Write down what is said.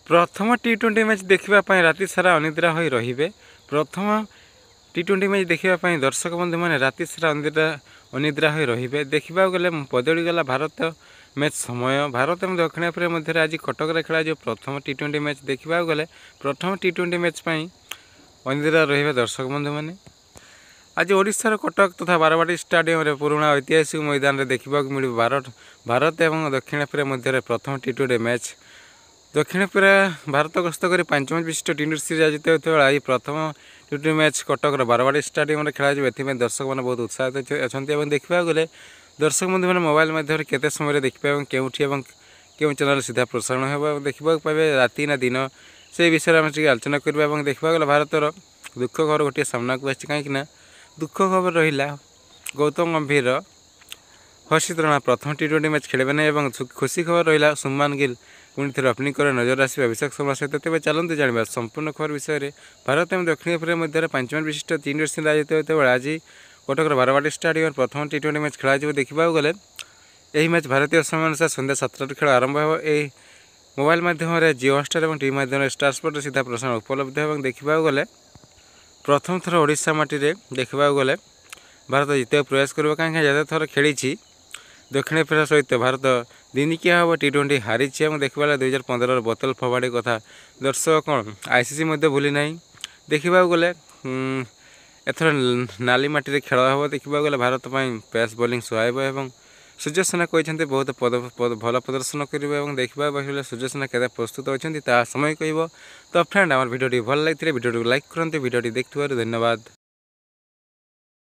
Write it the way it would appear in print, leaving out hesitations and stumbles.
प्रथम टी20 मैच देखापी राति सारा अनिद्रा हो रे। प्रथम टी20 मैच देखापी दर्शक बंधु मैंने राति सारा अनिद्रा हो रे। देखा गले बदलीगला भारत मैच समय। भारत और दक्षिण अफ्रिका मध्य आज कटक खेला जो प्रथम टी20 मैच देखा गले प्रथम टी20 मैच अनिद्रा रे दर्शक बंधु मैंने आज ओडिशार कटक तथा बारवाटी स्टाडियम रे पुराणा ऐतिहासिक मैदान में देखा मिले भारत और दक्षिण अफ्रिका मध्य प्रथम टी20 मैच। दक्षिण अफ्रिका भारत गस्त कर 5 मैच विशिष्ट टी20 सीरीज जीत होता आज प्रथम टी20 मैच कटक बारवाटी स्टाडियम खेला ए दर्शक मैंने बहुत उत्साहित अच्छा। देखा गले दर्शक बंधु मैंने मोबाइल माध्यम केते समय देखिए क्यों चैनल सीधा प्रसारण हो देखा पाए राति ना दिन से विषय में आलोचना करवा। देखा गला भारतर दुख खबर गोटे सामना को आसी कहीं दुख खबर रहा गौतम गंभीर हर्षित राणा प्रथम टी20 मैच खेलेंगे नहीं। खुशी खबर रहा सुमान गिल पुणी थे ओपनिंग कर नजर आस अभिषेक शर्मा सहित। तेज चलते जाना संपूर्ण खबर विषय में। भारत और दक्षिण अफ्रिका मध्य 5 मैच विशिष्ट टी20 सीरीज आयोजित होता आज कटक बारवाटी स्टाडियम प्रथम टी20 मैच खेला देखा गले यही मैच भारतीय समय अनुसार संध्या 7 खेल आरंभ हो। मोबाइल माध्यम जियो हॉटस्टार और टीवी माध्यम स्टार स्पोर्ट सीधा प्रसारण उपलब्ध है। देखा गले प्रथम थर ओडिशा माटी देखा गले भारत जितने प्रयास कर कहीं ज्यादा थर खेली दक्षिण अफ्रिका सहित भारत दिनिकिया हम टी20 हारी। देखा 2015 बोतल फवाड़ी कथा दर्शक कौन आईसीसी भूली ना। देखा गले एथर नाली माटी खेल हम देखा गले भारत पेस बोलिंग सुहायब और सूर्य सेना कहते बहुत भल प्रदर्शन करेंगे। देखा सूर्य सेना के प्रस्तुत अच्छा समय कह। तो फ्रेंड आम भिडियो भल लगी भिडियो लाइक करते भिडियो देखिए धन्यवाद।